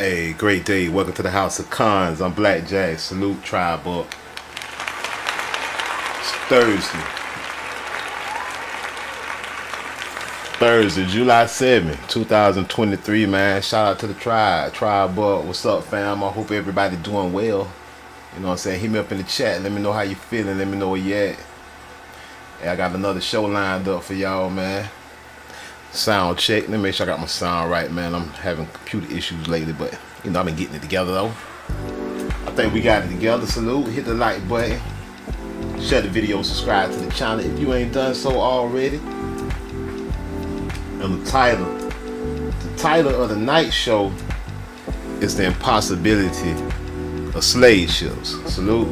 Hey, great day. Welcome to the House of Cons. I'm Blackjack. Salute, tribe up. It's Thursday, July 7th, 2023, man. Shout out to the tribe. Tribe up. What's up, fam? I hope everybody doing well. You know what I'm saying? Hit me up in the chat. Let me know how you feeling. Let me know where you at. Hey, I got another show lined up for y'all, man. Sound check. Let me make sure I got my sound right, man. I'm having computer issues lately, but you know I've been getting it together though. I think we got it together. Salute. Hit the like button. Share the video. Subscribe to the channel if you ain't done so already. And the title of the night show is The Impossibility of Slave Ships. Salute.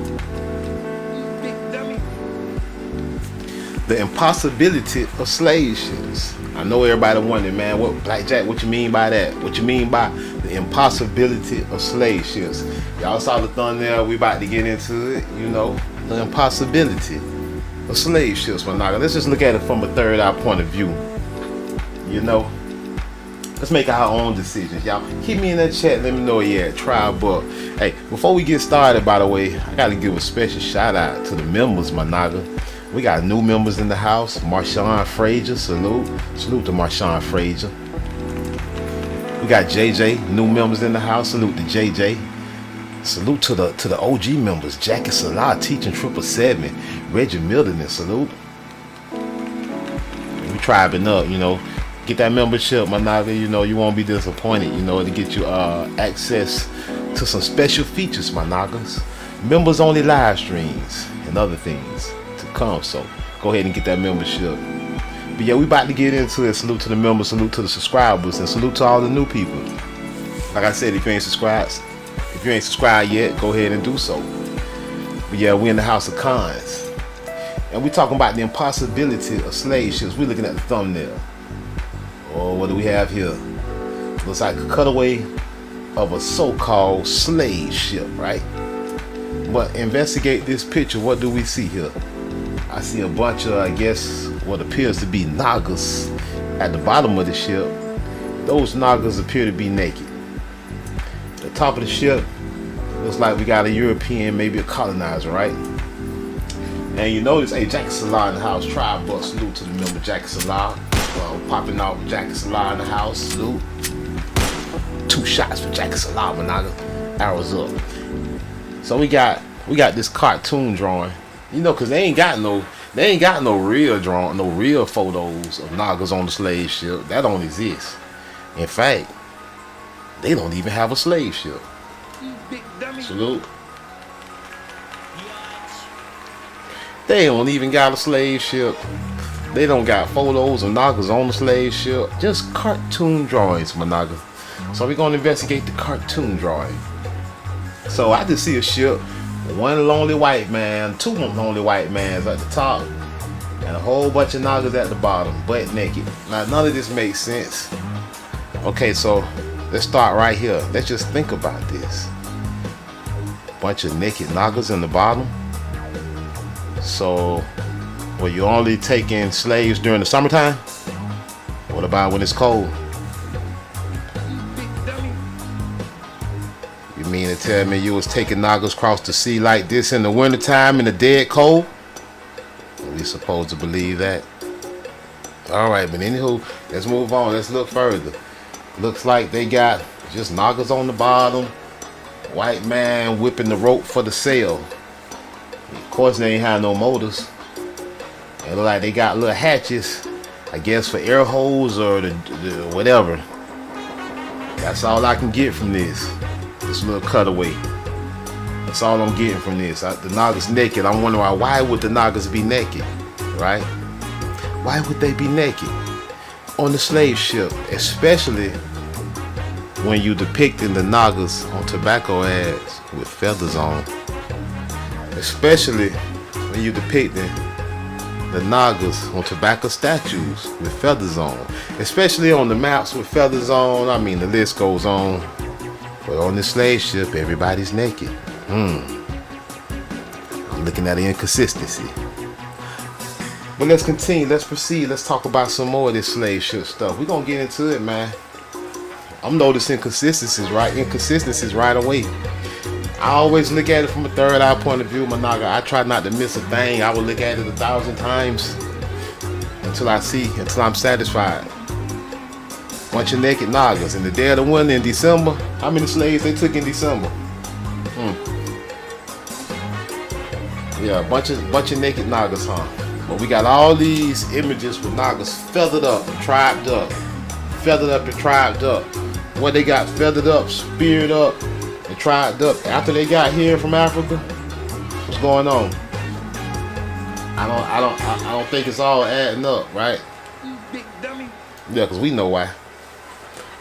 The impossibility of slave ships. I know everybody wondering, man, what Blackjack, what you mean by that? What you mean by the impossibility of slave ships? Y'all saw the thumbnail, we about to get into it, you know, the impossibility of slave ships, my nigga. Let's just look at it from a third eye point of view. You know, let's make our own decisions, y'all. Keep me in that chat, let me know where you at, tribe up. Hey, before we get started, by the way, I gotta give a special shout out to the members, my nigga. We got new members in the house. Marshawn Frazier, salute. Salute to Marshawn Frazier. We got JJ, new members in the house. Salute to JJ. Salute to the OG members. Jackie Salah teaching 777. Reggie Milton, salute. We tribing up, you know. Get that membership, my nigga. You know, you won't be disappointed, you know, to get you access to some special features, my niggas. Members only live streams and other things come, so go ahead and get that membership. But yeah, we about to get into it. Salute to the members, salute to the subscribers, and salute to all the new people. Like I said, if you ain't subscribed yet, go ahead and do so. But yeah, we in the House of Cons, and we talking about the impossibility of slave ships. We looking at the thumbnail. Oh, what do we have here? Looks like a cutaway of a so-called slave ship, right? But investigate this picture. What do we see here? I see a bunch of, I guess, what appears to be Nagas at the bottom of the ship. Those Nagas appear to be naked. The top of the ship looks like we got a European, maybe a colonizer, right? And you notice, hey, Jackie Salah in the house. Tribe buck, salute to the member Jackie Salah. Popping out with Jackie Salah in the house. Salute. 2 shots for Jackie Salah, my nigga. Arrows up. So we got this cartoon drawing. You know, cause they ain't got no real drawing, no real photos of Nagas on the slave ship. That don't exist. In fact, they don't even have a slave ship. Salute. They don't even got a slave ship. They don't got photos of Nagas on the slave ship. Just cartoon drawings, my Naga. So we're gonna investigate the cartoon drawing. So I just see a ship. One lonely white man, 2 lonely white mans at the top, and a whole bunch of Nagas at the bottom, butt naked. Now, none of this makes sense. Okay, so let's start right here. Let's just think about this. Bunch of naked Nagas in the bottom. So, were you only taking slaves during the summertime? What about when it's cold? You mean to tell me you was taking Nagas across the sea like this in the wintertime in the dead cold? Are we supposed to believe that? Alright, but anywho, let's move on. Let's look further. Looks like they got just Nagas on the bottom. White man whipping the rope for the sail. Of course, they ain't have no motors. It look like they got little hatches, I guess for air holes or the whatever. That's all I can get from this. This little cutaway. That's all I'm getting from this. The Nagas naked. I'm wondering why would the Nagas be naked, right? Why would they be naked on the slave ship, especially when you depicting the Nagas on tobacco ads with feathers on? Especially when you depicting the Nagas on tobacco statues with feathers on. Especially on the maps with feathers on. I mean, the list goes on. But on this slave ship, everybody's naked. I'm looking at the inconsistency. But let's continue. Let's proceed. Let's talk about some more of this slave ship stuff. We're going to get into it, man. I'm noticing inconsistencies right away. I always look at it from a third eye point of view, Managa. I try not to miss a thing. I will look at it 1,000 times until I'm satisfied. Bunch of naked Nagas. In the dead of winter in December, how many slaves they took in December? Yeah, bunch of naked Nagas, huh? But we got all these images with Nagas feathered up and tribed up. What they got feathered up, speared up, and tribed up after they got here from Africa. What's going on? I don't think it's all adding up, right? You big dummy. Yeah, because we know why.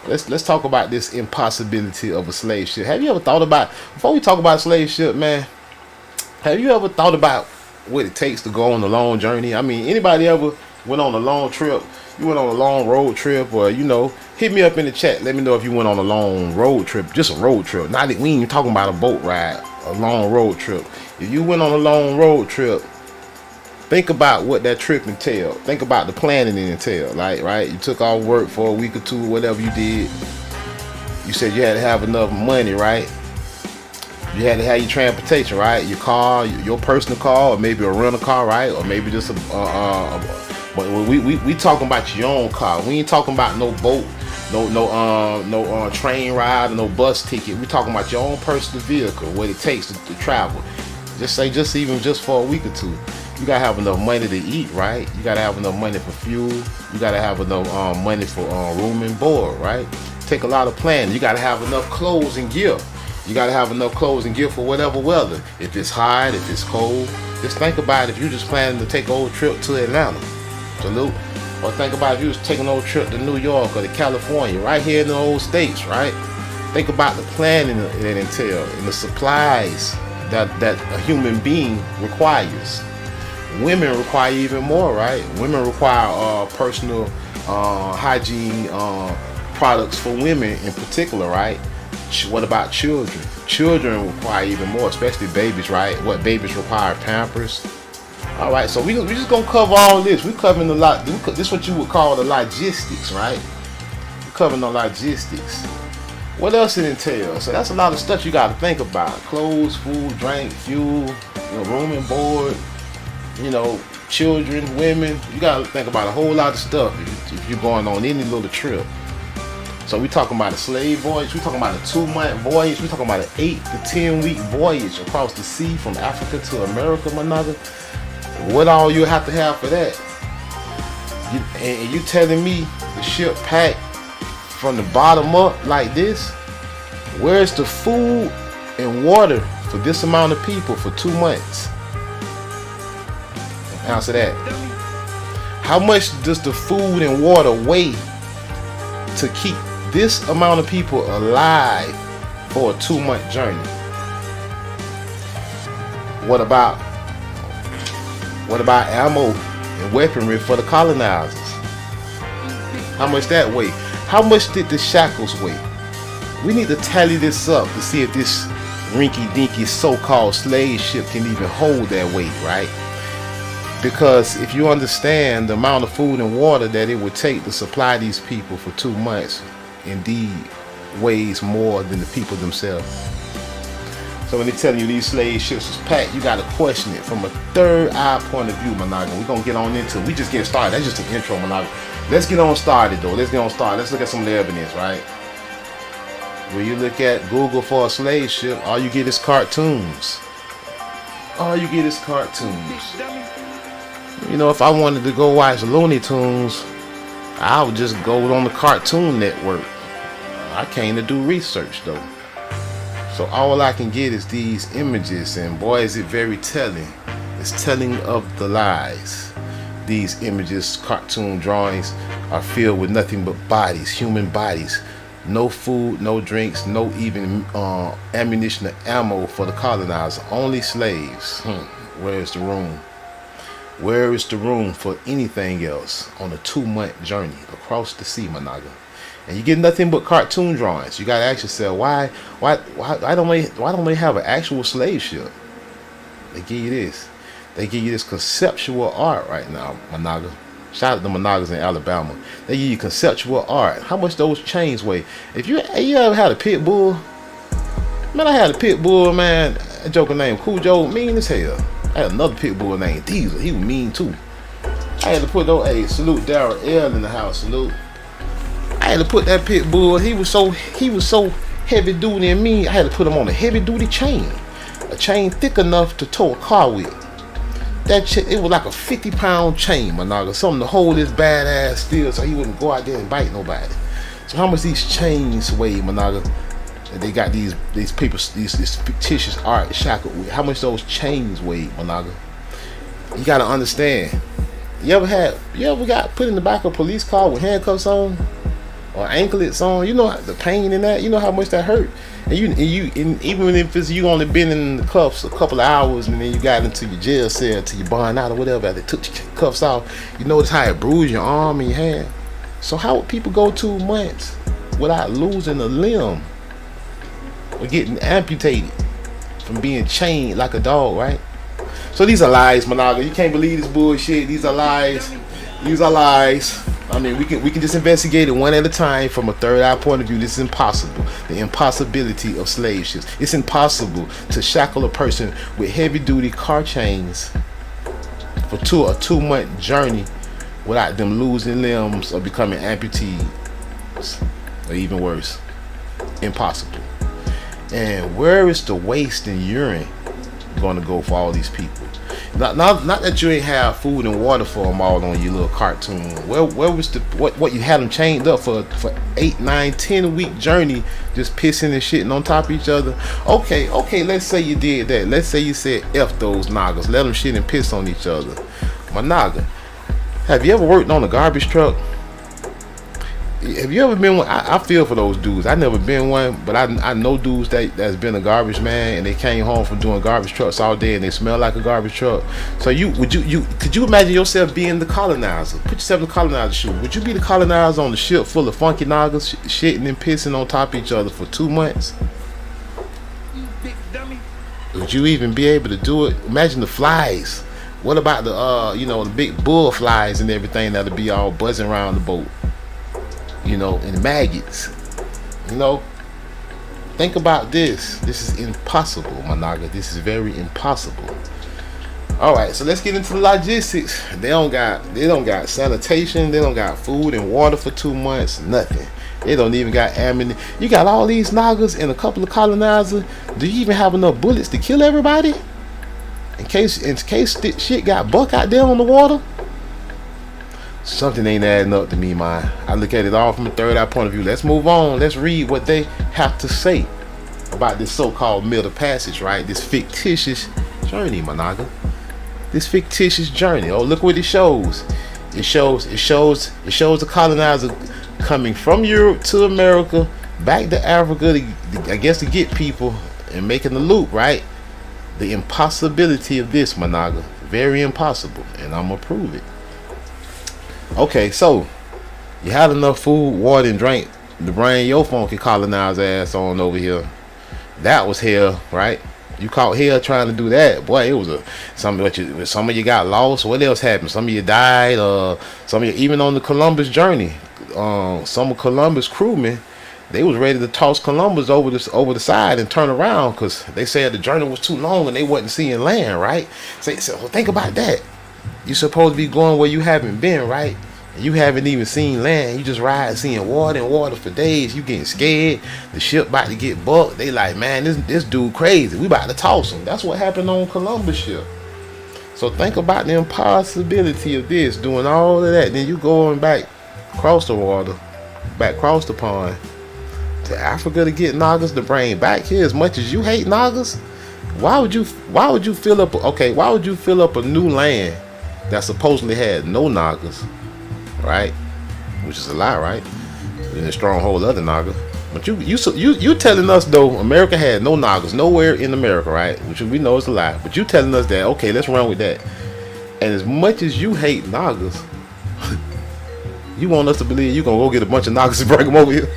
Let's talk about this impossibility of a slave ship. Have you ever thought about, before we talk about slave ship, man, have you ever thought about what it takes to go on a long journey? I mean, anybody ever went on a long trip? You went on a long road trip, or hit me up in the chat. Let me know if you went on a long road trip, just a road trip. Not that we ain't even talking about a boat ride, a long road trip. If you went on a long road trip, think about what that trip entailed. Think about the planning it entailed. Like, right? You took off work for a week or two, whatever you did. You said you had to have enough money, right? You had to have your transportation, right? Your car, your personal car, or maybe a rental car, right? Or maybe just but we talking about your own car. We ain't talking about no boat, no train ride, or no bus ticket. We talking about your own personal vehicle, what it takes to travel. Just even for a week or two. You gotta have enough money to eat, right? You gotta have enough money for fuel. You gotta have enough money for room and board, right? Take a lot of planning. You gotta have enough clothes and gear. You gotta have enough clothes and gear for whatever weather. If it's hot, if it's cold. Just think about it if you're just planning to take a whole trip to Atlanta. Salute. Or think about if you was taking a whole trip to New York or to California, right here in the old states, right? Think about the planning that entails and the supplies that a human being requires. Women require even more, right? Women require personal hygiene products for women in particular, right? What about children? Children require even more, especially babies, right? What babies require? Pampers. All right, so we just gonna cover all this. We're covering a lot. This is what you would call the logistics, right? We're covering the logistics. What else it entails? So that's a lot of stuff you got to think about: clothes, food, drink, fuel, room and board. Children, women. You got to think about a whole lot of stuff if you're going on any little trip. So we talking about a slave voyage. We talking about a 2-month voyage. We talking about an 8 to 10 week voyage across the sea from Africa to America, Managa. What all you have to have for that? And you telling me the ship packed from the bottom up like this? Where's the food and water for this amount of people for 2 months? Answer that. How much does the food and water weigh to keep this amount of people alive for a 2-month journey? What about ammo and weaponry for the colonizers? How much that weigh? How much did the shackles weigh? We need to tally this up to see if this rinky-dinky so-called slave ship can even hold that weight, right? Because if you understand the amount of food and water that it would take to supply these people for 2 months, indeed weighs more than the people themselves. So when they're telling you these slave ships was packed, you got to question it from a third eye point of view, Managa. We're going to get on into it. We just getting started. That's just an intro, Managa. Let's get on started, though. Let's look at some of the evidence, right? When you look at Google for a slave ship, all you get is cartoons. If I wanted to go watch Looney Tunes, I would just go on the Cartoon Network. I came to do research, though. So all I can get is these images, and boy, is it very telling. It's telling of the lies. These images, cartoon drawings, are filled with nothing but bodies, human bodies. No food, no drinks, no even ammunition or ammo for the colonizer. Only slaves. Where's the room? Where is the room for anything else on a 2-month journey across the sea, Managa? And you get nothing but cartoon drawings. You gotta ask yourself, why don't they have an actual slave ship? They give you this. They give you this conceptual art right now, Managa. Shout out to the Monagas in Alabama. They give you conceptual art. How much those chains weigh? If you ever had a pit bull, man, I had a pit bull, man. A joker named Cool Joe, mean as hell. I had another pit bull named Diesel. He was mean too. I had to put those. Hey, salute Daryl L in the house. Salute. I had to put that pit bull. He was so heavy duty and mean. I had to put him on a heavy duty chain, a chain thick enough to tow a car with. It was like a 50-pound chain, my nigga. Something to hold his badass still, so he wouldn't go out there and bite nobody. So how much these chains weigh, my nigga? And they got these people, this fictitious art shackled with. How much those chains weigh, my nigga? You gotta understand. You ever got put in the back of a police car with handcuffs on or anklets on? You know the pain in that. You know how much that hurt. And even if you only been in the cuffs a couple of hours, and then you got into your jail cell till you bond out or whatever, they took your cuffs off. You notice how it bruised your arm and your hand. So how would people go 2 months without losing a limb or getting amputated from being chained like a dog, right? So these are lies, Monaga. You can't believe this bullshit. These are lies. These are lies. I mean, we can just investigate it one at a time from a third eye point of view. This is impossible. The impossibility of slave ships. It's impossible to shackle a person with heavy duty car chains for a 2-month journey without them losing limbs or becoming amputees, or even worse. Impossible. And where is the waste and urine going to go for all these people? Not that you ain't have food and water for them all on your little cartoon. Where was what you had them chained up for 8, 9, 10 week journey, just pissing and shitting on top of each other? Okay, let's say you did that. Let's say you said F those Nagas, let them shit and piss on each other. My Naga, have you ever worked on a garbage truck? Have you ever been one? I feel for those dudes. I never been one, but I know dudes that's been a garbage man, and they came home from doing garbage trucks all day, and they smell like a garbage truck. So could you imagine yourself being the colonizer? Put yourself in the colonizer's shoe. Would you be the colonizer on the ship full of funky Nagas shitting and pissing on top of each other for 2 months? Big dummy. Would you even be able to do it? Imagine the flies. What about the big bull flies and everything that'll be all buzzing around the boat? And maggots. Think about this. This is impossible, my naga. This is very impossible. All right, so let's get into the logistics. They don't got sanitation. They don't got food and water for 2 months. Nothing. They don't even got ammunition. You got all these nagas and a couple of colonizers. Do you even have enough bullets to kill everybody? In case shit got buck out there on the water? Something ain't adding up to me, man. I look at it all from a third eye point of view. Let's move on. Let's read what they have to say about this so-called middle passage, right? This fictitious journey, my naga. This fictitious journey. Oh, look what it shows. It shows the colonizer coming from Europe to America, back to Africa to get people and making the loop, right? The impossibility of this, my naga. Very impossible, and I'm gonna prove it. Okay, so you had enough food, water, and drink to bring your funky colonized ass on over here. That was hell, right? You caught hell trying to do that. Boy, it was some of you got lost. What else happened? Some of you died. Some of you, even on the Columbus journey, some of Columbus crewmen, they was ready to toss Columbus over the side and turn around because they said the journey was too long and they wasn't seeing land, right? So think about that. You're supposed to be going where you haven't been, right? And you haven't even seen land. You just ride seeing water and water for days. You getting scared. The ship about to get bucked. They like, man, this dude crazy. We about to toss him. That's what happened on Columbus ship. So think about the impossibility of this, doing all of that. Then you going back across the water, back across the pond to Africa to get Nagas to bring back here. As much as you hate Nagas, why would you fill up a new land that supposedly had no Nagas, right? Which is a lie, right? In the stronghold of the Naga. But you telling us though America had no Nagas nowhere in America, right? Which we know is a lie. But you telling us that, okay, let's run with that. And as much as you hate Nagas, you want us to believe you gonna go get a bunch of Nagas and bring them over here.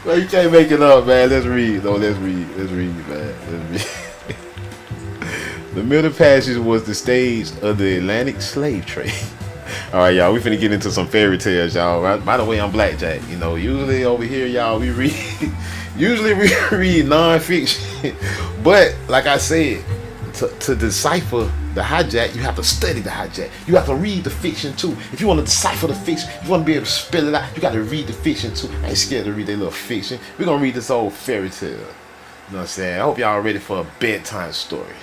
Well, you can't make it up, man. Let's read, man. Let's read. The Middle Passage was the stage of the Atlantic slave trade. All right, y'all, we finna get into some fairy tales, y'all. Right? By the way, I'm Blackjack. You know, usually over here, y'all, we read, usually we read non-fiction. But like I said, to decipher the hijack, you have to study the hijack. You have to read the fiction too. If you want to decipher the fiction, you want to be able to spell it out, you got to read the fiction too. I ain't scared to read that little fiction. We're gonna read this old fairy tale. You know what I'm saying? I hope y'all ready for a bedtime story.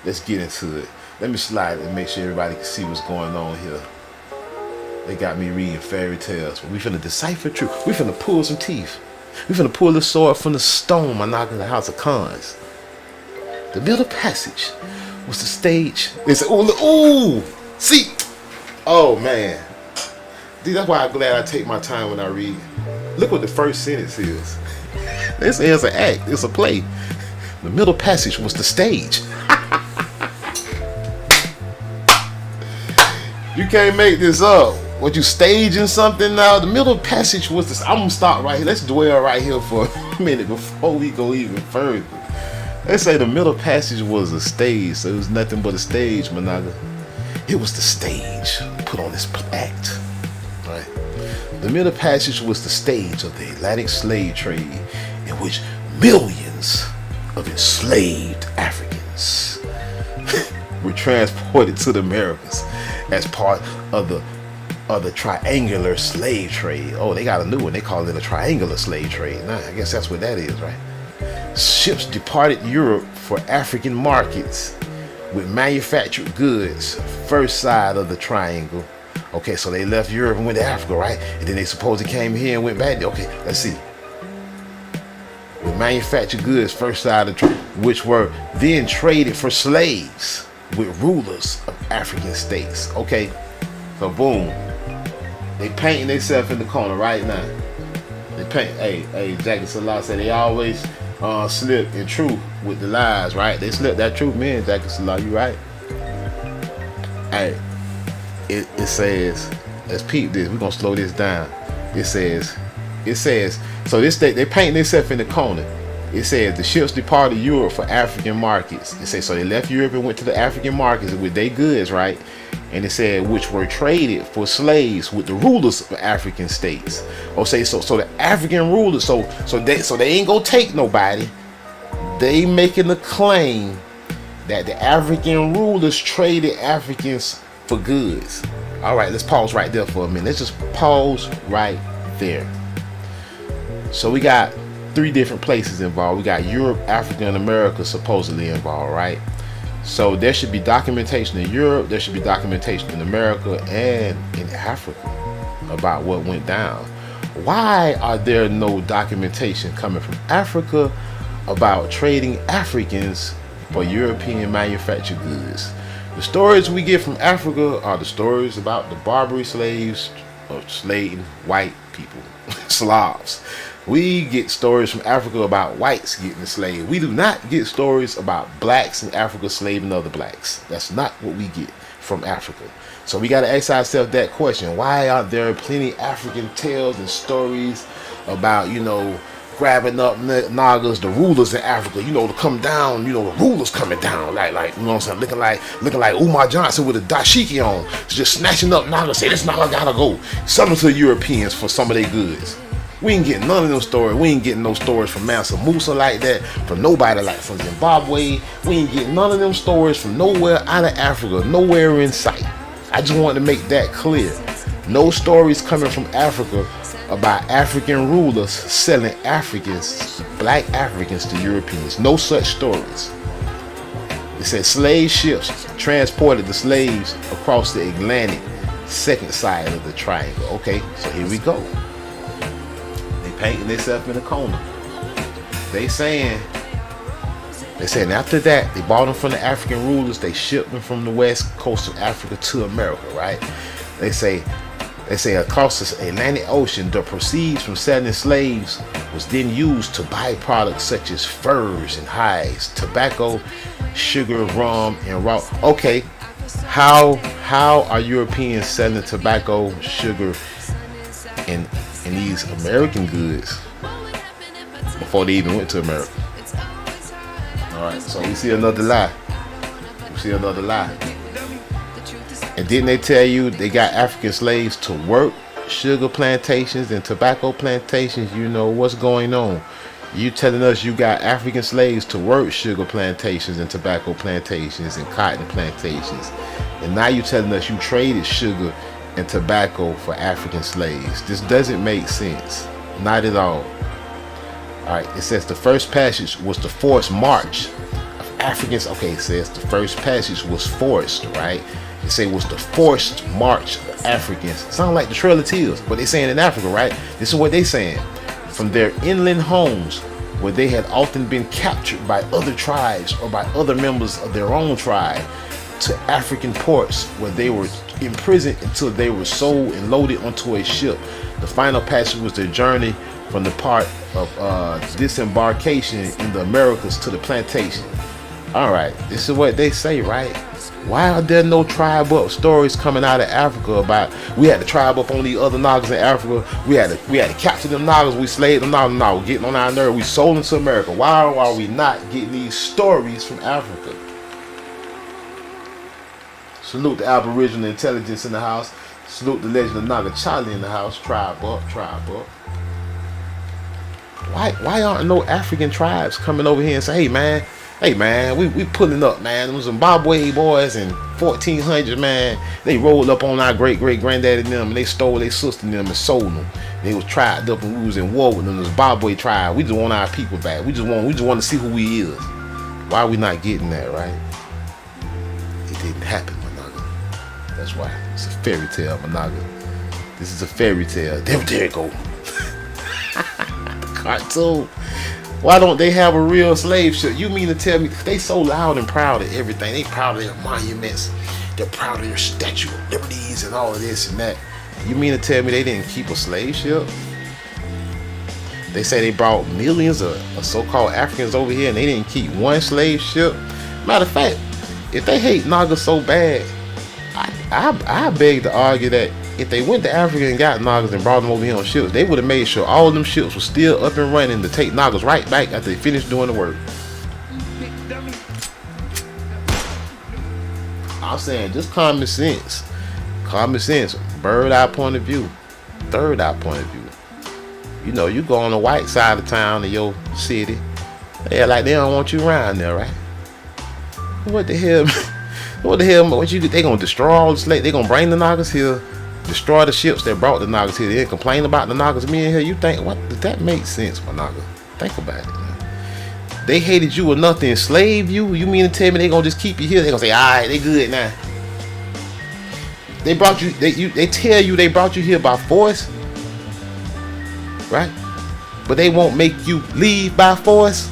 Let's get into it. Let me slide and make sure everybody can see what's going on here. They got me reading fairy tales. But we finna decipher truth. We finna pull some teeth. We finna pull the sword from the stone, my knock in the house of cons. The Middle Passage was the stage. It's ooh, see, oh man. See, that's why I'm glad I take my time when I read. Look what the first sentence is. This is an act. It's a play. The Middle Passage was the stage. You can't make this up. What, you staging something now? The Middle Passage was this. I'm gonna stop right here. Let's dwell right here for a minute before we go even further. They say the Middle Passage was a stage, so it was nothing but a stage, Managa. It was the stage put on this act. Right? The Middle Passage was the stage of the Atlantic slave trade, in which millions of enslaved Africans were transported to the Americas as part of the triangular slave trade. Oh, they got a new one. They call it a triangular slave trade. Nah, I guess that's what that is, right? Ships departed Europe for African markets with manufactured goods, first side of the triangle. Okay, so they left Europe and went to Africa, right? And then they supposedly came here and went back. Okay, let's see. With manufactured goods, first side of the triangle, which were then traded for slaves with rulers of African states. Okay, so boom. They painting themselves in the corner right now. They paint, hey, Jackie Salah said they always slip in truth with the lies, right? They slip that truth, man, Jackie Salah, you right? Hey, it says, let's peep this, we're gonna slow this down. It says, so this they painting themselves in the corner. It says the ships departed Europe for African markets. It says so they left Europe and went to the African markets with their goods, right? And it said which were traded for slaves with the rulers of African states. Or say so the African rulers, so they ain't gonna take nobody. They making the claim that the African rulers traded Africans for goods. All right, let's pause right there for a minute. Let's just pause right there. So we got 3 different places involved. We got Europe, Africa, and America supposedly involved, right? So there should be documentation in Europe, there should be documentation in America and in Africa about what went down. Why are there no documentation coming from Africa about trading Africans for European manufactured goods? The stories we get from Africa are the stories about the Barbary slaves of enslaved white people, Slavs. We get stories from Africa about whites getting enslaved. We do not get stories about blacks in Africa slaving other blacks. That's not what we get from Africa. So we got to ask ourselves that question. Why are there plenty African tales and stories about, grabbing up Nagas, the rulers in Africa, to come down, the rulers coming down, like, you know what I'm saying, looking like Umar Johnson with a dashiki on, just snatching up Nagas, say, this Naga gotta go. Something to the Europeans for some of their goods. We ain't getting none of them stories. We ain't getting no stories from Mansa Musa like that, from nobody like from Zimbabwe. We ain't getting none of them stories from nowhere out of Africa, nowhere in sight. I just wanted to make that clear. No stories coming from Africa about African rulers selling Africans, black Africans to Europeans. No such stories. It said slave ships transported the slaves across the Atlantic, second side of the triangle. Okay, so here we go. Painting themselves in the corner. They saying after that they bought them from the African rulers, they shipped them from the west coast of Africa to America, right? They say across the Atlantic Ocean, the proceeds from selling slaves was then used to buy products such as furs and hides, tobacco, sugar, rum, and raw. Okay, how are Europeans selling tobacco, sugar, and these American goods before they even went to America? All right, so we see another lie. See another lie. And didn't they tell you they got African slaves to work sugar plantations and tobacco plantations? You know what's going on. You telling us you got African slaves to work sugar plantations and tobacco plantations and cotton plantations. And now you telling us you traded sugar and tobacco for African slaves. This doesn't make sense. Not at all. Alright, it says the first passage was the forced march of Africans. Okay, it says the first passage was forced, right? It say it was the forced march of Africans. Sound like the Trail of Tears, but they saying in Africa, right? This is what they saying. From their inland homes, where they had often been captured by other tribes or by other members of their own tribe, to African ports where they were imprisoned until they were sold and loaded onto a ship. The final passage was their journey from the part of disembarkation in the Americas to the plantation. Alright, this is what they say, right? Why are there no tribe up stories coming out of Africa about we had to tribe up on these other Nagas in Africa, we had to capture them Nagas, we slaved them Nagas, no, getting on our nerve, we sold them to America. Why are we not getting these stories from Africa? Salute the Aboriginal intelligence in the house. Salute the legend of Naga Charlie in the house. Tribe up, tribe up. Why aren't no African tribes coming over here and say, hey man, we pulling up, man. Them Zimbabwe boys in 1400, man. They rolled up on our great granddaddy and them, and they stole their sister and them and sold them. They was tribed up and we was in war with them. The Zimbabwe tribe. We just want our people back. We just want to see who we is. Why are we not getting that, right? It didn't happen, Managa. That's why. It's a fairy tale, Managa. This is a fairy tale. There it go. Cartoon. Why don't they have a real slave ship? You mean to tell me they so loud and proud of everything? They proud of their monuments. They're proud of their Statue of Liberties and all of this and that. You mean to tell me they didn't keep a slave ship? They say they brought millions of so-called Africans over here and they didn't keep one slave ship. Matter of fact, if they hate Naga so bad, I beg to argue that if they went to Africa and got Nagas and brought them over here on ships, they would have made sure all of them ships were still up and running to take Nagas right back after they finished doing the work. I'm saying just common sense. Common sense. Bird eye point of view. Third eye point of view. You know, you go on the white side of town of your city. Yeah, like they don't want you around there, right? What the hell? What the hell? They gonna destroy all the slaves? They gonna bring the Nagas here, destroy the ships that brought the Nagas here, then complain about the Nagas being here? You think, what? Does that make sense, my Naga? Think about it, man. They hated you enough to enslave you? You mean to tell me they gonna just keep you here? They gonna say, alright, they good now. They brought you, they tell you they brought you here by force, right? But they won't make you leave by force.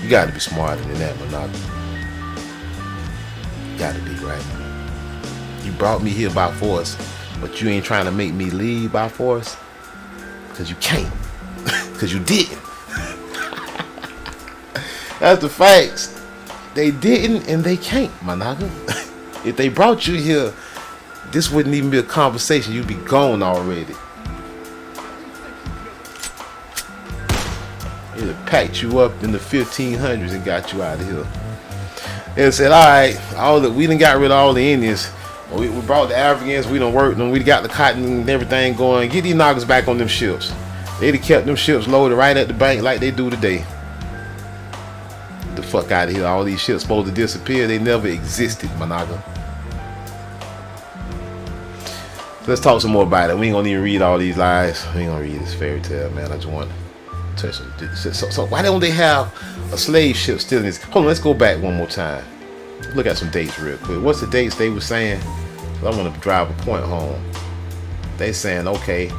You gotta be smarter than that, Monaga. You gotta be, right? You brought me here by force, but you ain't trying to make me leave by force? Cause you can't. Cause you didn't. That's the facts. They didn't and they can't, Monaga. If they brought you here, this wouldn't even be a conversation. You'd be gone already. It have packed you up in the 1500s and got you out of here. And said, alright, we done got rid of all the Indians. We brought the Africans, we done worked them, we got the cotton and everything going. Get these Nagas back on them ships. They'd have kept them ships loaded right at the bank like they do today. The fuck out of here. All these ships supposed to disappear. They never existed, Monaga. Let's talk some more about it. We ain't gonna even read all these lies. We ain't gonna read this fairy tale, man. I just want to touch them. So why don't they have a slave ship still in this? Hold on, let's go back one more time. Look at some dates real quick. What's the dates they were saying? I want to drive a point home. They saying, okay,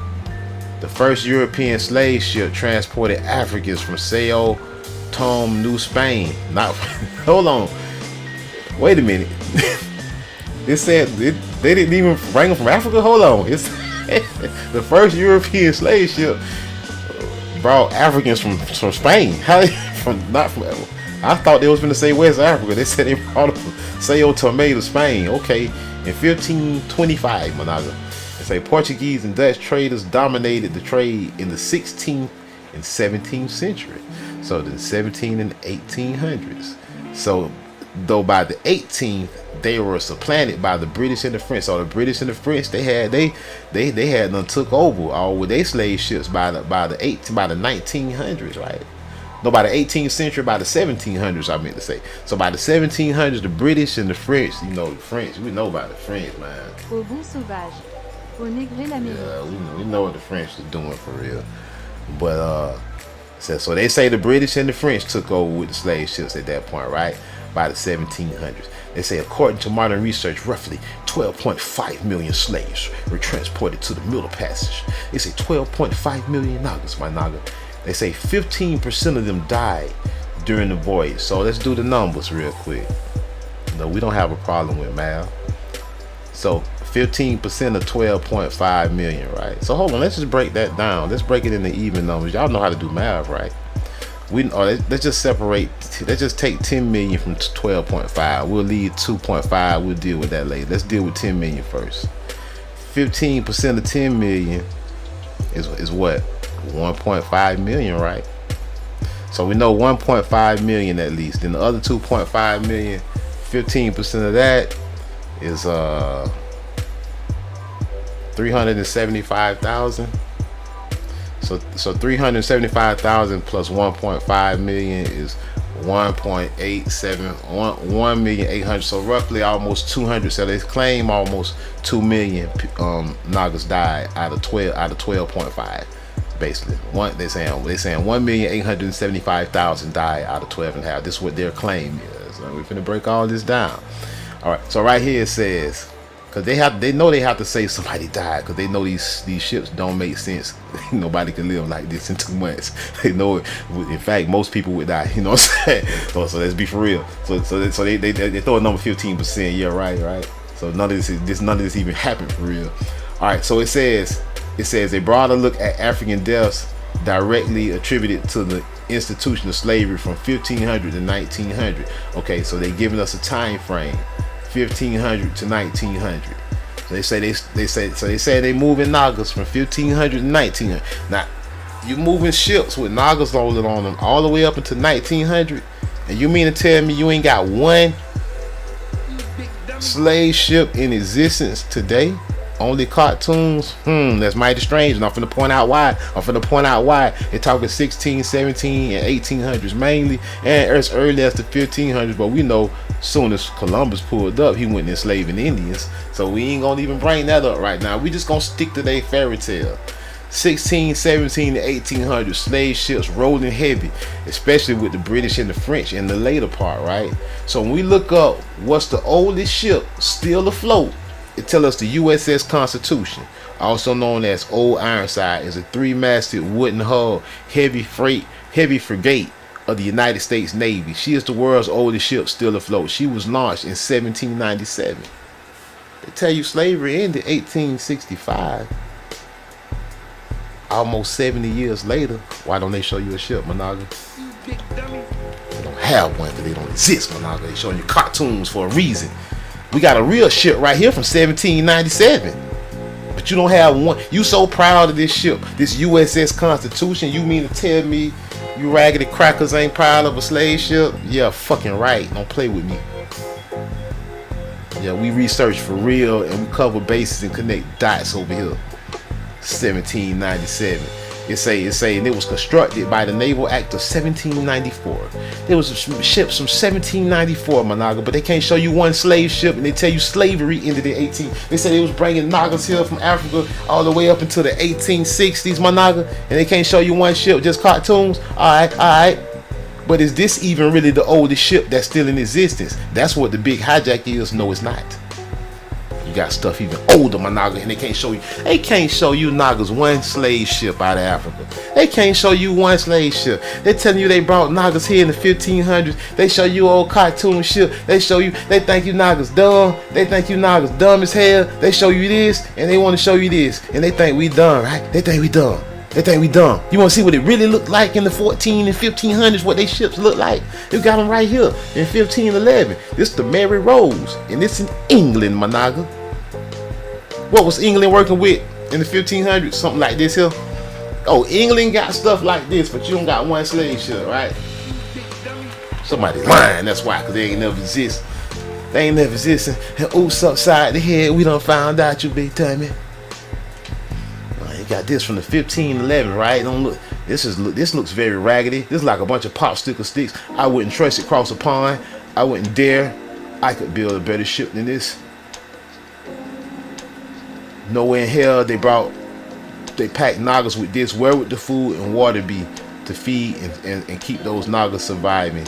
the first European slave ship transported Africans from Sao Tome, New Spain. Not hold on. Wait a minute. It said they didn't even bring them from Africa. Hold on. It's the first European slave ship brought Africans from Spain. How not from? I thought they was going to say West Africa. They said they brought them from Sao Tome to Spain. Okay, in 1525, Monaga. They say Portuguese and Dutch traders dominated the trade in the 16th in 17th century. So the 17 and 1800s. So though by the 18th they were supplanted by the British and the French. So the British and the French they had done took over all with their slave ships by the 1900s, right? No, by the 18th century, by the 1700s, I meant to say. So by the 1700s, the British and the French, you know, the French, we know about the French, man. Au bon sauvage. Au négrier l'Amérique. Yeah, we know what the French is doing for real. But so they say the British and the French took over with the slave ships at that point, right? By the 1700s. They say according to modern research, roughly 12.5 million slaves were transported to the Middle Passage. They say 12.5 million Nagas, my Naga. They say 15% of them died during the voyage. So let's do the numbers real quick. No, we don't have a problem with math. So 15% of 12.5 million, right? So hold on, let's just break that down. Let's break it into even numbers. Y'all know how to do math, right? Let's just separate. Let's just take 10 million from 12.5. We'll leave 2.5. We'll deal with that later. Let's deal with 10 million first. 15% of 10 million is what? 1.5 million, right? So we know 1.5 million at least. Then the other 2.5 million, 15% of that is 375,000. So 375,000 plus 1.5 million is 1.800. So roughly almost 200. So they claim almost 2 million Nagas died out of 12.5. Basically, they're saying 1,875,000 died out of 12 and a half. This is what their claim is. So we're finna break all this down. All right. So right here it says, because they know they have to say somebody died, because they know these ships don't make sense. Nobody can live like this in 2 months. They know it. In fact, most people would die. You know what I'm saying? So let's be for real. So they throw a number 15%. Yeah, right. So none of this even happened for real. All right. So it says a broader look at African deaths directly attributed to the institution of slavery from 1500 to 1900. Okay, so they're giving us a time frame, 1500 to 1900. So they say they moving Nagas from 1500 to 1900. Now, you moving ships with Nagas loaded on them all the way up into 1900, and you mean to tell me you ain't got one slave ship in existence today? Only cartoons? That's mighty strange. And I'm finna point out why. They're talking 16, 17, and 1800s mainly, and as early as the 1500s. But we know soon as Columbus pulled up, he went enslaving Indians. So we ain't gonna even bring that up right now. We just gonna stick to their fairy tale. 16, 17, and 1800s slave ships rolling heavy, especially with the British and the French in the later part, right? So when we look up what's the oldest ship still afloat, it tells us the USS Constitution, also known as Old Ironside, is a 3-masted wooden hull heavy frigate of the United States Navy. She is the world's oldest ship still afloat. She was launched in 1797. They tell you slavery ended 1865. Almost 70 years later, why don't they show you a ship, Managa? You big dummy. They don't have one because they don't exist, Managa. They showing you cartoons for a reason. We got a real ship right here from 1797. But you don't have one. You so proud of this ship, this USS Constitution. You mean to tell me you raggedy crackers ain't proud of a slave ship? Yeah, fucking right. Don't play with me. Yeah, we research for real and we cover bases and connect dots over here. 1797. It say, and it was constructed by the Naval Act of 1794. There was some ships from 1794, Managa, but they can't show you one slave ship, and they tell you slavery ended in 18. They said they was bringing Nagas here from Africa all the way up into the 1860s, Managa, and they can't show you one ship, just cartoons. All right. But is this even really the oldest ship that's still in existence? That's what the big hijack is. No, it's not. Got stuff even older, Managa, and they can't show you. They can't show you Nagas one slave ship out of Africa. They can't show you one slave ship. They're telling you they brought Nagas here in the 1500s. They show you old cartoon ship. They show you. They think you Nagas dumb. They think you Nagas dumb as hell. They show you this, and they want to show you this, and they think we dumb, right? They think we dumb. You want to see what it really looked like in the 14 and 1500s? What they ships look like? You got them right here in 1511. This is the Mary Rose, and it's in England, Managa. What was England working with in the 1500s? Something like this here. Oh, England got stuff like this, but you don't got one slave ship, right? Somebody lying, that's why, because they ain't never exist. They ain't never existed. And oops, upside the head, we done found out you big timey. You got this from the 1511, right? Don't look. This looks very raggedy. This is like a bunch of popsicle sticks. I wouldn't trust it across the pond. I wouldn't dare. I could build a better ship than this. Nowhere in hell they packed Nagas with this. Where would the food and water be to feed and keep those Nagas surviving?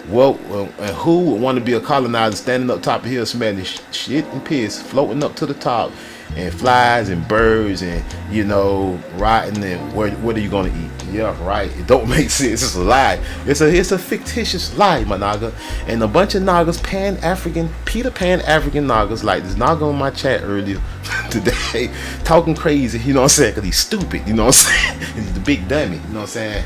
Well, and who would want to be a colonizer standing up top of here smelling shit and piss, floating up to the top, and flies and birds and, you know, rotting, and what are you gonna eat? Yeah, right. It don't make sense. It's a lie. It's a fictitious lie, my Naga. And a bunch of Nagas, Peter Pan African Nagas, like this Naga on my chat earlier today, talking crazy, you know what I'm saying? Because he's stupid, you know what I'm saying? He's the big dummy, you know what I'm saying?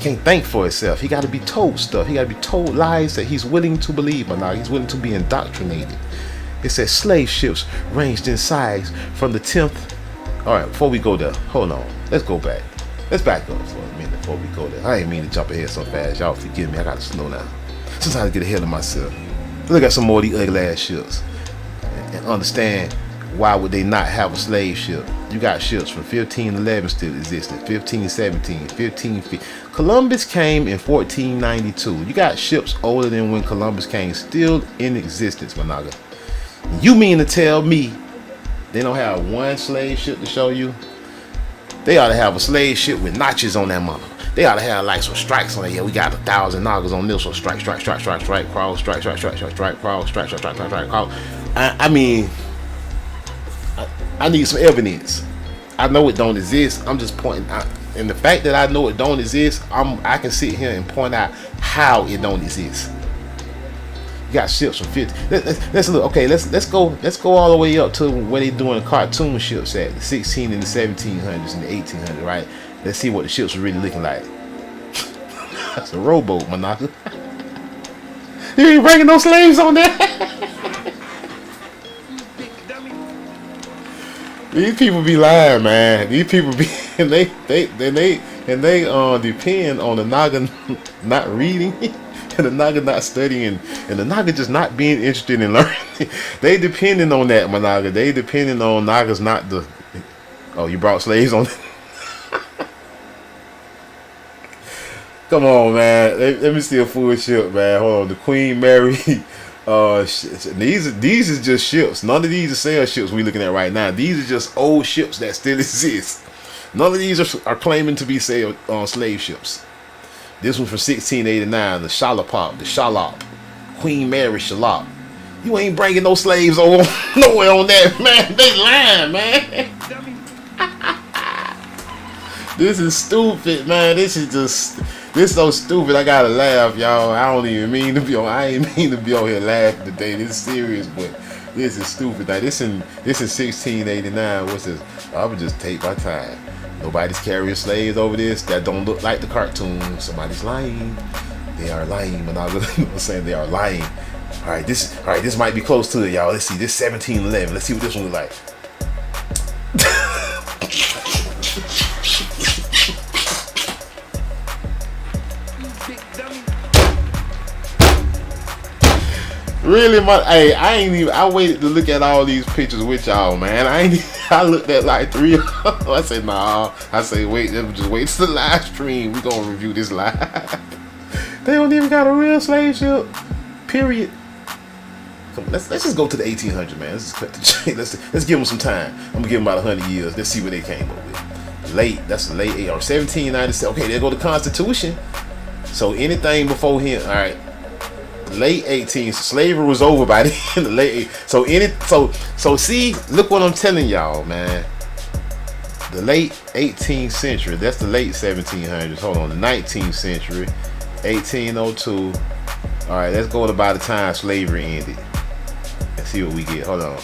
Can't think for himself. He got to be told stuff. He got to be told lies that he's willing to believe. But now he's willing to be indoctrinated. It says slave ships ranged in size from the 10th. All right, before we go there, hold on. Let's go back. Let's back up for a minute before we go there. I ain't mean to jump ahead so fast. Y'all forgive me. I got to slow down. Sometimes I get ahead of myself. Look at some more of these ugly ass ships and understand why would they not have a slave ship. You got ships from 1511 still existing, 1517, 1550. Columbus came in 1492. You got ships older than when Columbus came still in existence, Managa. You mean to tell me they don't have one slave ship to show you? They ought to have a slave ship with notches on that mother. They ought to have like some strikes on it. Yeah, we got 1,000 Nagas on this. So strike, crawl, strike, crawl. I mean, I need some evidence. I know it don't exist. I'm just pointing out, and the fact that I know it don't exist, I can sit here and point out how it don't exist. You got ships from 50. Let's look. Okay, let's go all the way up to where they doing the cartoon ships at the 16 and the 1700s and the 1800s, right? Let's see what the ships are really looking like. That's a rowboat, Manaka. You ain't bringing no slaves on there. These people be lying, man. These people be and they depend on the Naga not reading and the Naga not studying and the Naga just not being interested in learning. They depending on that, my Naga. They depending on Nagas not the. Oh, you brought slaves on. Come on, man. Let me see a full ship, man. Hold on. The Queen Mary. These is just ships. None of these are sail ships we looking at right now. These are just old ships that still exist. None of these are claiming to be slave ships. This one from 1689, the Shallop, Queen Mary Shallop. You ain't bringing no slaves over nowhere on that, man. They lying, man. This is stupid, man. This is so stupid. I gotta laugh, y'all. I ain't mean to be on here laughing today. This is serious, but this is stupid. Like this in 1689. What's this? I would just take my time. Nobody's carrying slaves over this. That don't look like the cartoon. Somebody's lying. They are lying. But I'm saying they are lying. All right, this might be close to it, y'all. Let's see. This 1711. Let's see what this one look like. Really, I waited to look at all these pictures with y'all, man. I looked at like 3 of them. I said, nah. I say, wait, just wait till the live stream. We gonna review this live. They don't even got a real slave ship. Period. Come on, let's just go to the 1800s, man. Let's just cut the chain. Let's give them some time. I'm gonna give them about 100 years. Let's see what they came up with. That's the late 1797. Okay, there go the Constitution. So anything before him, all right. Late 18th, slavery was over by the end of the late. So see, look what I'm telling y'all, man. The late 18th century, that's the late 1700s. Hold on, the 19th century, 1802. All right, let's go to by the time slavery ended. Let's see what we get. Hold on.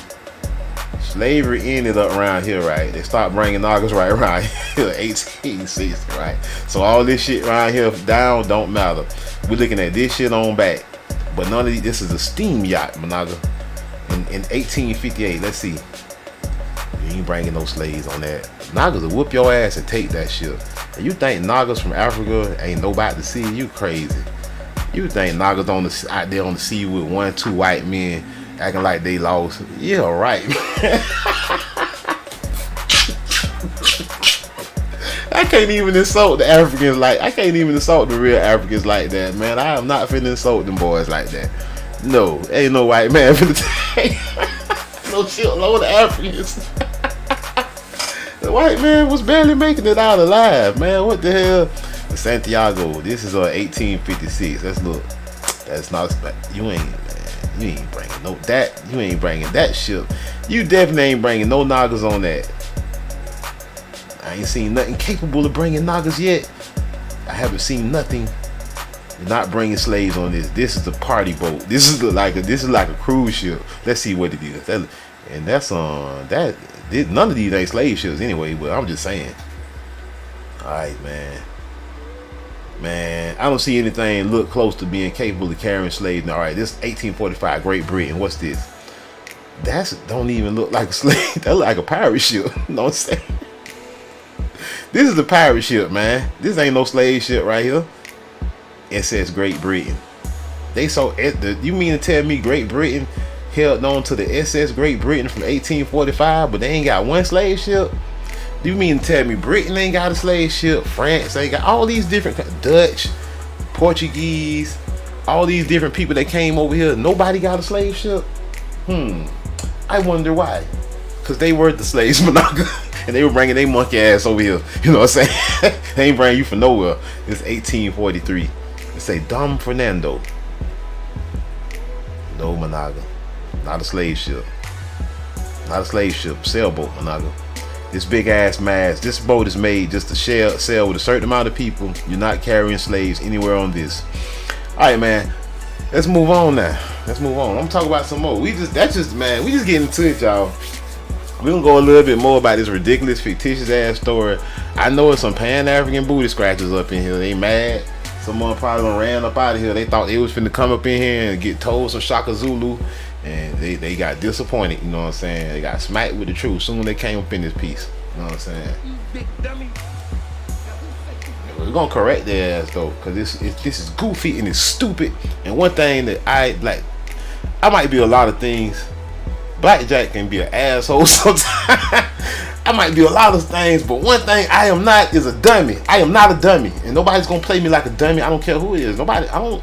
Slavery ended up around here, right? They start bringing Nagas right around here, 1860, right? So all this shit around here down don't matter. We're looking at this shit on back. But none of this is a steam yacht, Managa. In 1858, let's see. You ain't bringing no slaves on that. Nagas will whoop your ass and take that shit. And you think Nagas from Africa ain't nobody to see? You crazy. You think Nagas out there on the sea with 1-2 white men acting like they lost? Yeah, right. I can't even insult the Africans I can't even insult the real Africans like that, man. I am not finna insult them boys like that. No, ain't no white man finna take no shitload of Africans. The white man was barely making it out alive, man. What the hell? Santiago, this is 1856. Let's look. That's not, you ain't bringing no that. You ain't bringing that shit. You definitely ain't bringing no Nagas on that. I ain't seen nothing capable of bringing Nagas yet. I haven't seen nothing. You're not bringing slaves on this. This is a party boat. This is like a cruise ship. Let's see what it is. And that's none of these ain't slave ships anyway. But I'm just saying. All right, man. Man, I don't see anything look close to being capable of carrying slaves. All right, this 1845 Great Britain. What's this? That's don't even look like a slave. That look like a pirate ship. You know what I'm saying? This is a pirate ship, man. This ain't no slave ship right here. SS Great Britain. You mean to tell me Great Britain held on to the SS Great Britain from 1845, but they ain't got one slave ship? Do you mean to tell me Britain ain't got a slave ship? France ain't got all these different Dutch, Portuguese, all these different people that came over here. Nobody got a slave ship? I wonder why. Because they were the slaves, Monaga. And they were bringing their monkey ass over here. You know what I'm saying? They ain't bringing you from nowhere. It's 1843. It say Dom Fernando. No, Monaga. Not a slave ship. Not a slave ship. Sailboat, Monaga. This big ass mast. This boat is made just to sail with a certain amount of people. You're not carrying slaves anywhere on this. Alright, man. Let's move on now. Let's move on. I'm talking about some more. We just getting into it, y'all. We're gonna go a little bit more about this ridiculous, fictitious ass story. I know it's some Pan-African booty scratchers up in here. They mad. Someone probably ran up out of here. They thought they was finna come up in here and get told some Shaka Zulu, and they got disappointed. You know what I'm saying? They got smacked with the truth soon they came up in this piece. You know what I'm saying? You big dummy. We're gonna correct their ass though, because this is goofy and it's stupid. And one thing that I might be a lot of things. Blackjack can be an asshole sometimes. I might be a lot of things, but one thing I am not is a dummy. I am not a dummy, and nobody's gonna play me like a dummy. I don't care who it is. Nobody gonna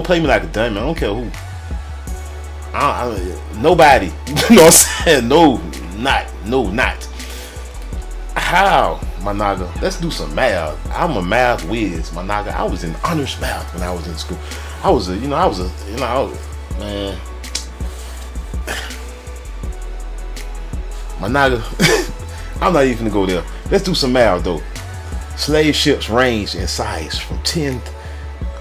play me like a dummy. I don't care who. Nobody. You know what I'm saying? No, not. How, my naga? Let's do some math. I'm a math whiz, my naga. I was in honors math when I was in school. Man. My naga, I'm not even gonna go there. Let's do some math though. Slave ships ranged in size from 10,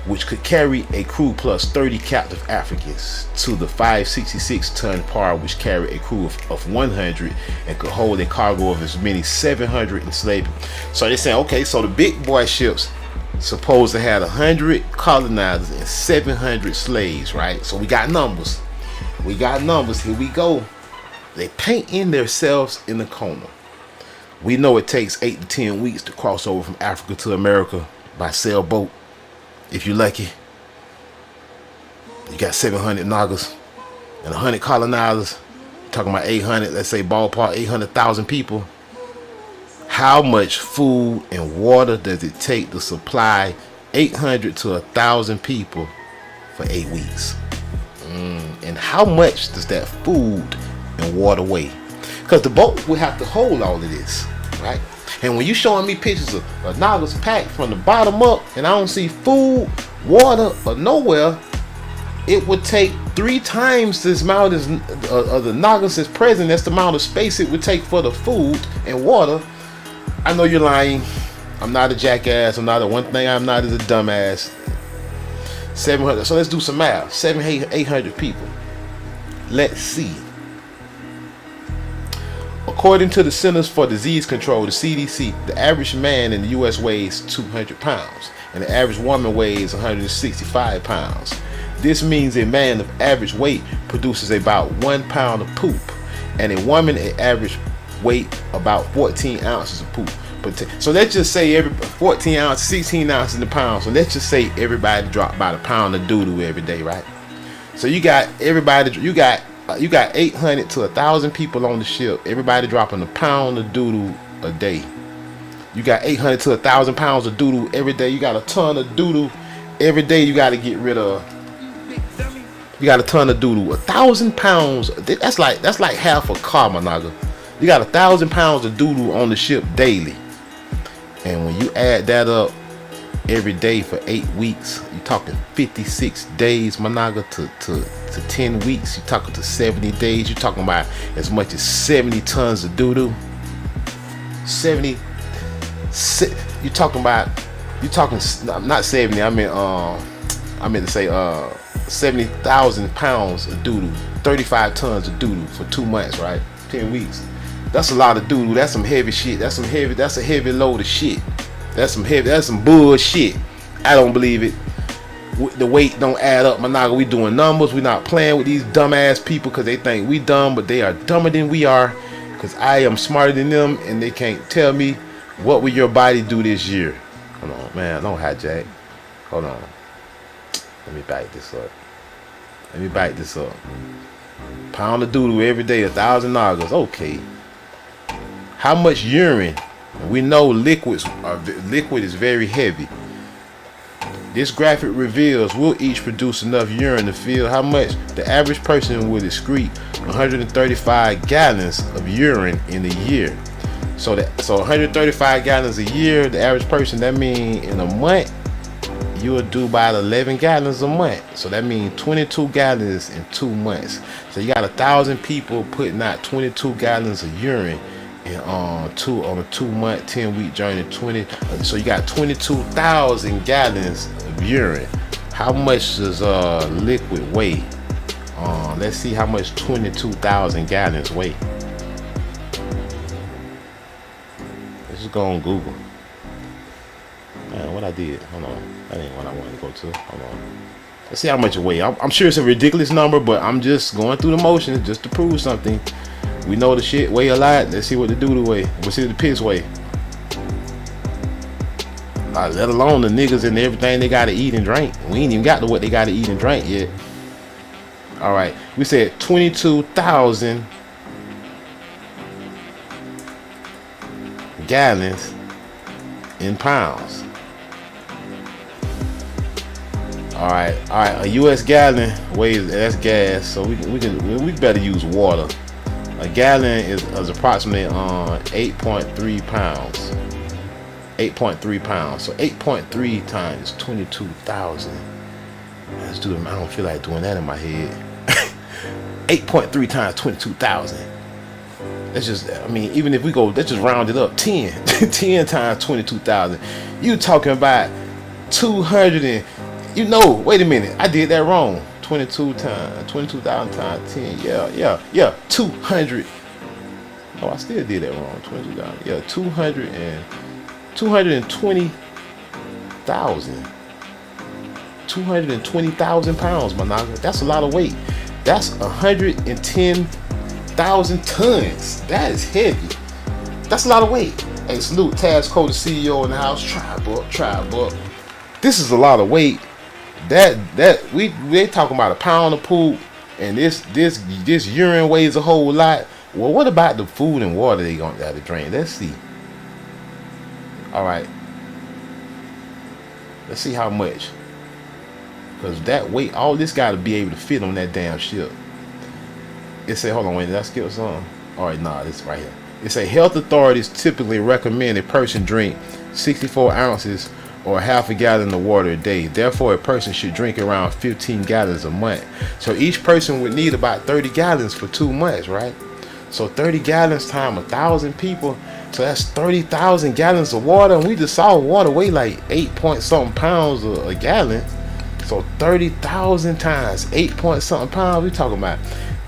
which could carry a crew plus 30 captive Africans, to the 566-ton par, which carried a crew of 100 and could hold a cargo of as many 700 enslaved. So they're saying, okay, so the big boy ships supposed to have 100 colonizers and 700 slaves, right? So we got numbers. Here we go. They paint in themselves in the corner. We know it takes 8 to 10 weeks to cross over from Africa to America by sailboat. If you're lucky, you got 700 Nagas and 100 colonizers. Talking about 800, let's say ballpark 800,000 people. How much food and water does it take to supply 800 to 1,000 people for 8 weeks? And how much does that food and water weigh? Because the boat would have to hold all of this, right? And when you showing me pictures of Nagas packed from the bottom up, and I don't see food, water, or nowhere, it would take 3 times this amount of the Nagas that's present. That's the amount of space it would take for the food and water. I know you're lying. I'm not a jackass. I'm not a one thing I'm not is a dumbass. 700. So let's do some math. 800 people. Let's see. According to the Centers for Disease Control, the CDC, the average man in the U.S. weighs 200 pounds, and the average woman weighs 165 pounds. This means a man of average weight produces about 1 pound of poop, and a woman an average weight about 14 ounces of poop. So let's just say every 14 ounces, 16 ounces in the pound. So let's just say everybody drop about a pound of doo-doo every day, right? So you got everybody, you got 800 to 1,000 people on the ship. Everybody dropping a pound of doo-doo a day. You got 800 to 1,000 pounds of doo-doo every day. You got a ton of doo-doo every day. You got to get rid of. You got a ton of doo-doo. 1,000 pounds. That's like half a car, my nigga. You got 1,000 pounds of doo-doo on the ship daily. And when you add that up every day for 8 weeks, you're talking 56 days, my nigga, to 10 weeks. You're talking to 70 days. You're talking about as much as 70 tons of doo-doo. 70. You're talking not 70. I meant to say 70,000 pounds of doo-doo. 35 tons of doo-doo for 2 months, right? 10 weeks. That's a lot of doo-doo. That's some heavy shit. That's a heavy load of shit. That's some bullshit. I don't believe it. The weight don't add up, my nigga. We doing numbers. We not playing with these dumbass people because they think we dumb, but they are dumber than we are. Because I am smarter than them, and they can't tell me what will your body do this year. Hold on, man. Don't hijack. Hold on. Let me back this up. Pound of doo-doo every day, 1,000 nagas. Okay. How much urine? We know liquid is very heavy. This graphic reveals we'll each produce enough urine to fill how much the average person would excrete 135 gallons of urine in a year. So 135 gallons a year, the average person, that means in a month you will do about 11 gallons a month. So that means 22 gallons in 2 months. So you got 1,000 people putting out 22 gallons of urine on a 2-month, 10-week journey. So you got 22,000 gallons of urine. How much does liquid weigh? Let's see how much 22,000 gallons weigh. Let's just go on Google. Man, what I did? Hold on. That ain't what I wanted to go to. Hold on. Let's see how much it weighs. I'm sure it's a ridiculous number, but I'm just going through the motions just to prove something. We know the shit weigh a lot. Let's see what the doo-doo weigh. Let's see what the piss weigh. Let alone the niggas and everything they gotta eat and drink. We ain't even got to what they gotta eat and drink yet. All right, we said 22,000 gallons in pounds. All right. A U.S. gallon weighs, that's gas, so we better use water. A gallon is approximately 8.3 pounds. 8.3 pounds. So 8.3 times 22,000. Let's do it. I don't feel like doing that in my head. 8.3 times 22,000. That's just, I mean, even if we go, let's just round it up. 10. 10 times 22,000. You talking about 200 and, wait a minute. I did that wrong. 22,000 times 10. Yeah. 200. Oh, I still did that wrong. 22,000. Yeah, 220,000. 220,000 pounds, my nigga. That's a lot of weight. That's 110,000 tons. That is heavy. That's a lot of weight. Hey, salute Taz Cole, the CEO in the house. Try up. This is a lot of weight. They talking about a pound of poop, and this urine weighs a whole lot. Well, what about the food and water they gonna have to drink? Let's see. All right. Let's see how much. Because that weight, all this got to be able to fit on that damn ship. It say, hold on, wait, did I skip something? All right, nah, this right here. It say health authorities typically recommend a person drink 64 ounces or half a gallon of water a day. Therefore, a person should drink around 15 gallons a month. So each person would need about 30 gallons for 2 months, right? So 30 gallons times 1,000 people. So that's 30,000 gallons of water. And we just saw water weigh like 8 point something pounds a gallon. So 30,000 times 8 point something pounds. We talking about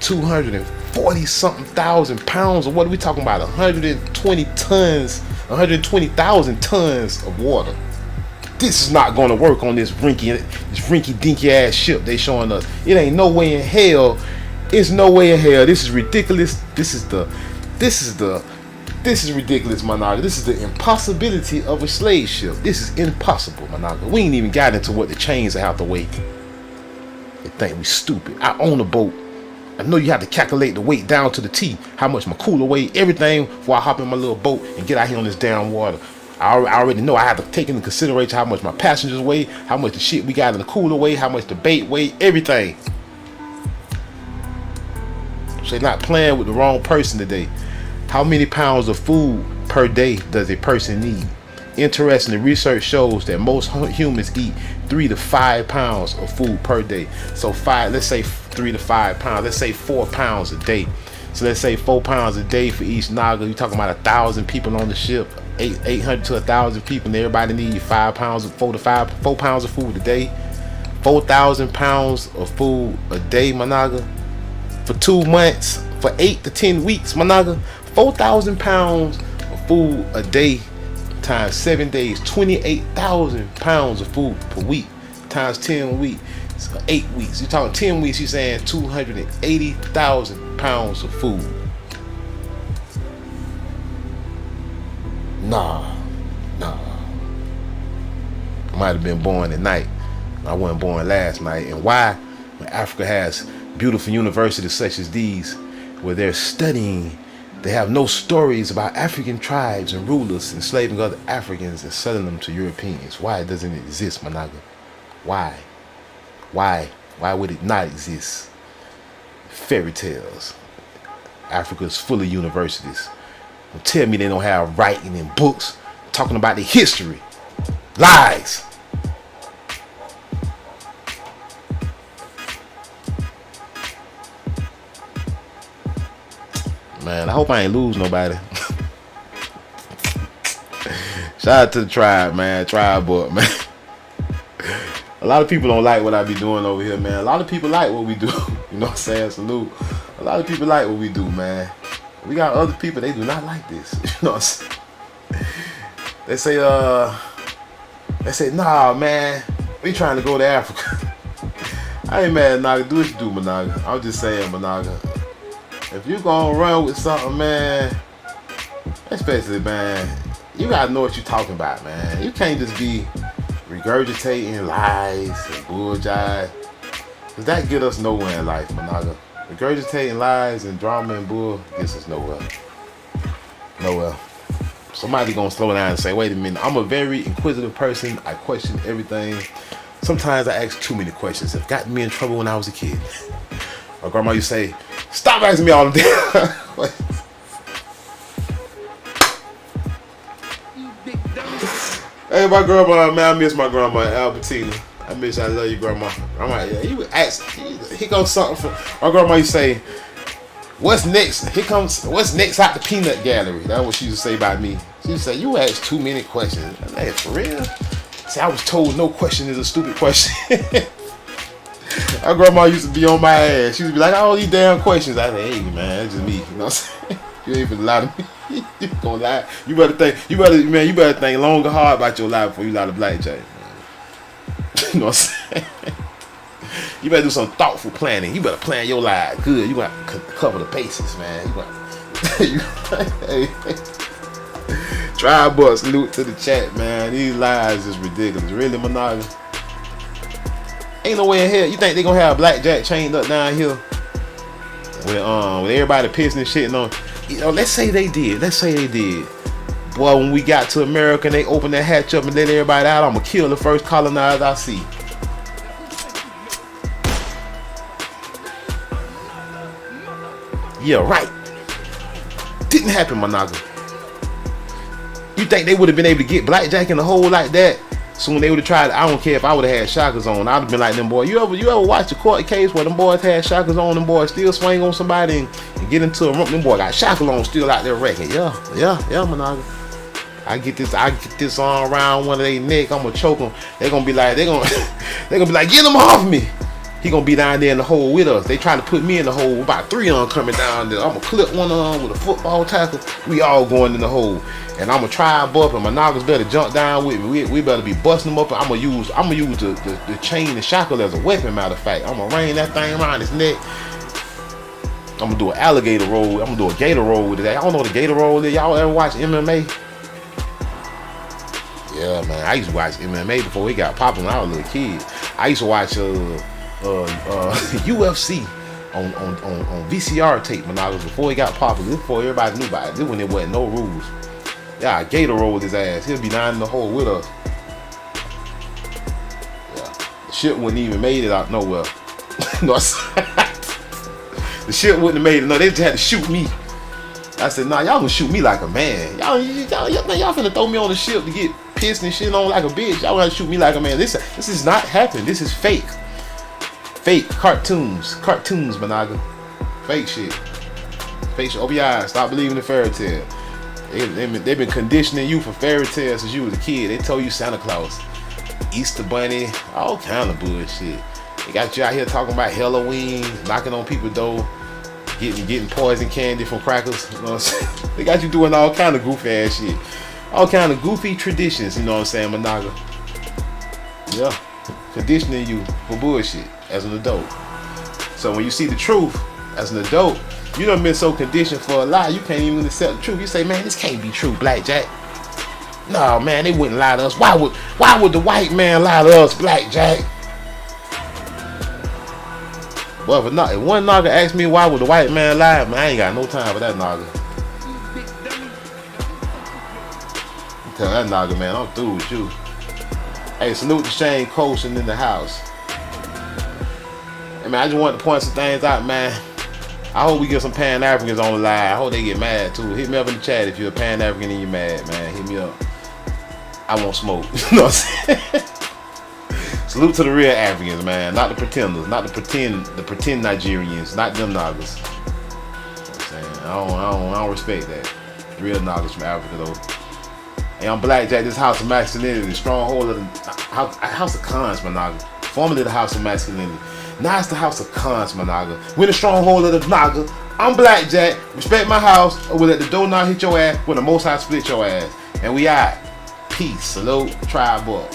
240 something thousand pounds of water. We talking about 120,000 tons of water. This is not going to work on this rinky dinky ass ship they showing us. It ain't no way in hell. It's no way in hell. This is ridiculous. This is the This is ridiculous, my nigga. This is the impossibility of a slave ship. This is impossible, my nigga. We ain't even got into what the chains have to weigh. They think we stupid. I own a boat. I know you have to calculate the weight down to the T, how much my cooler weigh, everything before I hop in my little boat and get out here on this damn water. I already know I have to take into consideration how much my passengers weigh, how much the shit we got in the cooler weigh, how much the bait weigh, everything. So they're not playing with the wrong person today. How many pounds of food per day does a person need? Interestingly, research shows that most humans eat 3 to 5 pounds of food per day. So let's say 3 to 5 pounds. Let's say 4 pounds a day. So let's say 4 pounds a day for each naga. You're talking about 1,000 people on the ship, 800 to 1,000 people, and everybody needs 4 pounds of food a day. 4,000 pounds of food a day, my naga. For 2 months, for 8 to 10 weeks, my naga. 4,000 pounds of food a day times 7 days, 28,000 pounds of food per week times 10 weeks, so 8 weeks. You're talking 10 weeks, you're saying 280,000 pounds of food. Nah. I might have been born at night. I wasn't born last night. And why? When Africa has beautiful universities such as these, where they're studying, they have no stories about African tribes and rulers enslaving other Africans and selling them to Europeans. Why doesn't it exist, my nigga? Why? Why would it not exist? Fairy tales. Africa's full of universities. Don't tell me they don't have writing in books talking about the history. Lies. Man, I hope I ain't lose nobody. Shout out to the tribe, man. Tribe boy, man. A lot of people don't like what I be doing over here, man. A lot of people like what we do. You know what I'm saying? Salute. A lot of people like what we do, man. We got other people, they do not like this. You know what I'm saying? They say, nah, man, we trying to go to Africa. I ain't mad, Naga. Do what you do, Managa. I'm just saying, Managa. If you gonna run with something, man, especially, man, you gotta know what you're talking about, man. You can't just be regurgitating lies and bulljive, cause that get us nowhere in life, Managa. Regurgitating lies and drama and bull gets us nowhere. Nowhere. Somebody gonna slow down and say, wait a minute, I'm a very inquisitive person. I question everything. Sometimes I ask too many questions. It got me in trouble when I was a kid. My grandma used to say, stop asking me all the damn. Hey, my grandma, man, I miss my grandma, Albertina. I love you, grandma. Grandma, yeah, you would ask, here goes something for, my grandma used to say, what's next? What's next out the peanut gallery? That's what she used to say about me. She used to say, you ask too many questions. Hey, for real? See, I was told no question is a stupid question. My grandma used to be on my ass. She used to be like, all these damn questions. I said, hey, man, that's just me. You know what I'm saying? You ain't even lie to me. You gonna lie. You better think long and hard about your life before you lie to blackjack. You know what I'm saying? You better do some thoughtful planning. You better plan your life good. You gotta cover the bases, man. Try but salute to the chat, man. These lies is ridiculous. Really, Monaga? Ain't no way in hell. You think they gonna have blackjack chained up down here with everybody pissing and shitting on? You know, let's say they did. Boy, when we got to America and they opened that hatch up and let everybody out, I'm gonna kill the first colonizer I see. Yeah, right. Didn't happen, Monaga. You think they would have been able to get blackjack in the hole like that? So when they would have tried, I don't care if I would have had shockers on, I'd have been like them boys. You ever watch the court case where them boys had shockers on, them boys still swing on somebody and get into a room? Them boys got shockers on, still out there wrecking. Yeah, Monaga. I get this arm around one of their neck. I'm gonna choke them. They're gonna be like, get them off me. He gonna be down there in the hole with us. They trying to put me in the hole. About 3 of them coming down there. I'm gonna clip one of them with a football tackle. We all going in the hole. And I'm gonna try up, and my knockers better jump down with me. We better be busting them up. And I'm gonna use the chain and shackle as a weapon. Matter of fact, I'm gonna rain that thing around his neck. I'm gonna do an alligator roll. I'm gonna do a gator roll with it. Y'all know what a gator roll is? Y'all ever watch MMA? Yeah, man. I used to watch MMA before it got popular when I was a little kid. I used to watch UFC on VCR tape when I was before it got popular. Before everybody knew about it. This when there wasn't no rules. Yeah, gator roll his ass. He'll be down in the hole with us. Yeah, the shit wouldn't even made it out nowhere. No, the shit wouldn't have made it. No, they just had to shoot me. I said, nah, y'all gonna shoot me like a man. Y'all finna throw me on the ship to get pissed and shit on like a bitch. Y'all gonna shoot me like a man. This is not happening. This is fake. Fake cartoons, Managa. Fake shit. Fake shit. Open your eyes. Stop believing the fairy tale. They've been conditioning you for fairy tales since you was a kid. They told you Santa Claus, Easter Bunny, all kind of bullshit. They got you out here talking about Halloween, knocking on people's door, getting poison candy from crackers. You know what I'm saying? They got you doing all kind of goofy ass shit. All kind of goofy traditions, you know what I'm saying, Managa? Yeah. Conditioning you for bullshit as an adult. So when you see the truth as an adult, you done been so conditioned for a lie, you can't even accept the truth. You say, man, this can't be true, Blackjack. No, man, they wouldn't lie to us. Why would the white man lie to us, Blackjack? Well, if one nigga asked me why would the white man lie, man, I ain't got no time for that nigga. Tell that nigga, man, I'm through with you. Hey, salute to Shane Colson in the house. Hey, man, I just want to point some things out, man. I hope we get some Pan-Africans on the line. I hope they get mad too. Hit me up in the chat if you're a Pan-African and you're mad, man. Hit me up. I won't smoke. You know what I'm saying? Salute to the real Africans, man. Not the pretenders. Not the pretend Nigerians. Not them niggas. You know what I'm saying? I don't respect that. Real niggas from Africa though. Hey, I'm Blackjack. This house of masculinity, the stronghold of the house of cons, my nigga. Formerly the house of masculinity. Now it's the house of cons, my nigga. We're the stronghold of the naga. I'm Blackjack. Respect my house, or we'll let the door not hit your ass when the Most High split your ass. And we out. Peace. Salute. Tribe up.